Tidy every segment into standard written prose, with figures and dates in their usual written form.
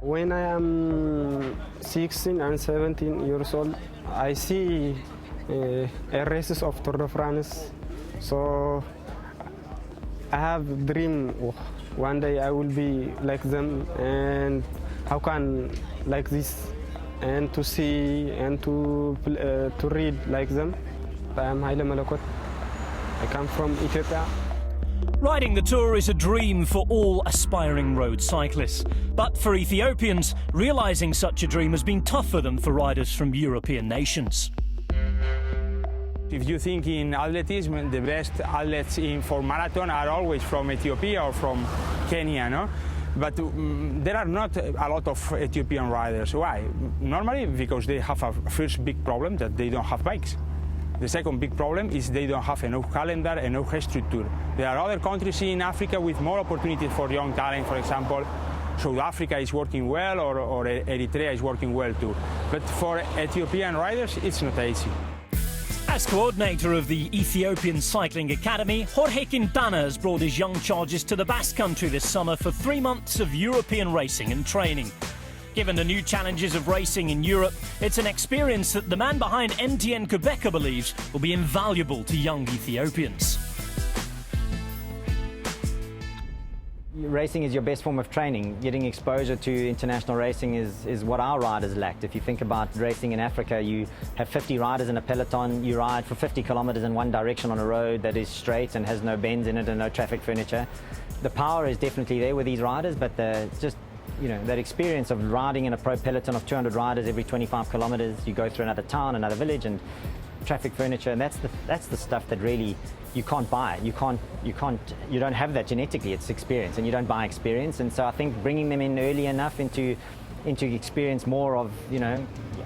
When I am 16 and 17 years old, I see races of Tour de France. So I have a dream one day I will be like them, and how can like this, and to see and to read like them. I am Haile Malakot. I come from Ethiopia. Riding the Tour is a dream for all aspiring road cyclists. But for Ethiopians, realising such a dream has been tougher than for riders from European nations. If you think in athleticism, the best athletes for marathon are always from Ethiopia or from Kenya, no? But there are not a lot of Ethiopian riders. Why? Normally because they have a first big problem that they don't have bikes. The second big problem is they don't have enough calendar, enough structure. There are other countries in Africa with more opportunities for young talent, for example. South Africa is working well, or Eritrea is working well too. But for Ethiopian riders, it's not easy. As coordinator of the Ethiopian Cycling Academy, Jorge Quintana has brought his young charges to the Basque Country this summer for 3 months of European racing and training. Given the new challenges of racing in Europe, it's an experience that the man behind MTN Quebecer believes will be invaluable to young Ethiopians. Racing is your best form of training. Getting exposure to international racing is what our riders lacked. If you think about racing in Africa, you have 50 riders in a peloton, you ride for 50 kilometers in one direction on a road that is straight and has no bends in it and no traffic furniture. The power is definitely there with these riders, but that experience of riding in a pro peloton of 200 riders every 25 kilometers, you go through another town, another village, and traffic furniture, and that's the stuff that really you can't buy. You don't have that genetically. It's experience, and you don't buy experience. And so I think bringing them in early enough into experience more of,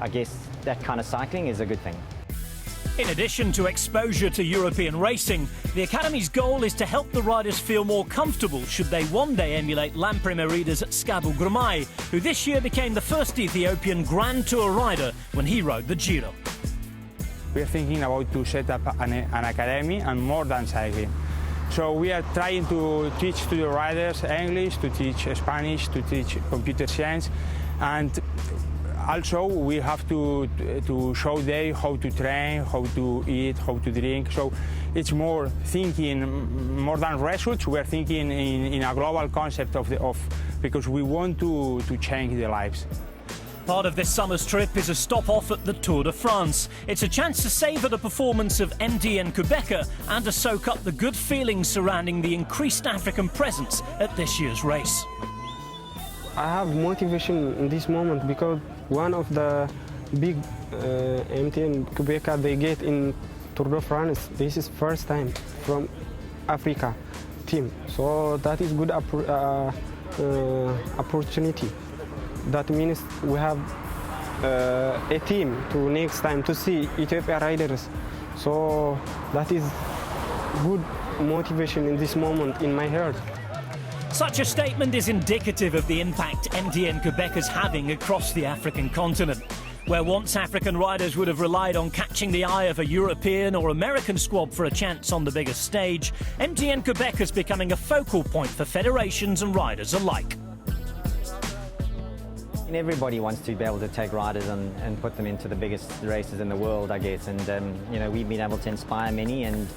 I guess that kind of cycling is a good thing. In addition to exposure to European racing, the Academy's goal is to help the riders feel more comfortable should they one day emulate Lampre Merida's Skabu Grumai, who this year became the first Ethiopian Grand Tour rider when he rode the Giro. We are thinking about to set up an academy and more than cycling. So we are trying to teach to the riders English, to teach Spanish, to teach computer science, and also we have to show them how to train, how to eat, how to drink. So it's more thinking, more than results, we're thinking in a global concept because we want to change their lives. Part of this summer's trip is a stop off at the Tour de France. It's a chance to savour the performance of MTN Quebecer and to soak up the good feelings surrounding the increased African presence at this year's race. I have motivation in this moment because one of the big MTN Quebecer they get in Tour de France, this is first time from Africa team. So that is good opportunity. That means we have a team to next time to see Ethiopian riders. So that is good motivation in this moment in my heart. Such a statement is indicative of the impact MTN Quebec is having across the African continent. Where once African riders would have relied on catching the eye of a European or American squad for a chance on the biggest stage, MTN Quebec is becoming a focal point for federations and riders alike. Everybody wants to be able to take riders and put them into the biggest races in the world, I guess. And we've been able to inspire many, and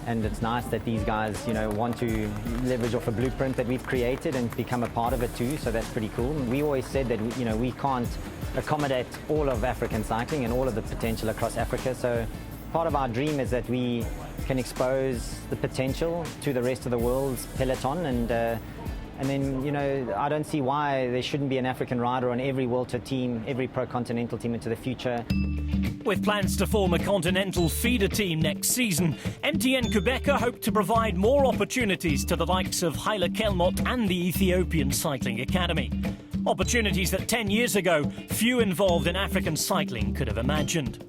it's nice that these guys, want to leverage off a blueprint that we've created and become a part of it too. So that's pretty cool. We always said that we can't accommodate all of African cycling and all of the potential across Africa. So part of our dream is that we can expose the potential to the rest of the world's peloton, and then, I don't see why there shouldn't be an African rider on every World Tour team, every pro-continental team into the future. With plans to form a continental feeder team next season, MTN Quebecer hope to provide more opportunities to the likes of Haile Kelmot and the Ethiopian Cycling Academy. Opportunities that 10 years ago, few involved in African cycling could have imagined.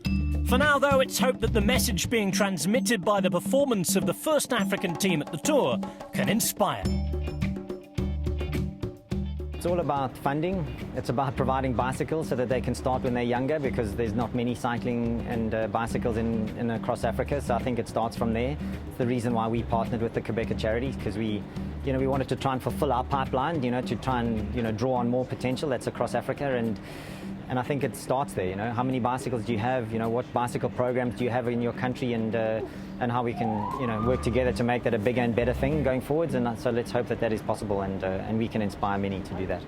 For now, though, it's hoped that the message being transmitted by the performance of the first African team at the Tour can inspire. It's all about funding. It's about providing bicycles so that they can start when they're younger, because there's not many cycling and bicycles in across Africa. So I think it starts from there. It's the reason why we partnered with the Quebecer Charities, because we wanted to try and fulfill our pipeline, to try and draw on more potential that's across Africa. And I think it starts there. How many bicycles do you have? What bicycle programs do you have in your country, and how we can work together to make that a bigger and better thing going forwards. And so let's hope that that is possible, and we can inspire many to do that.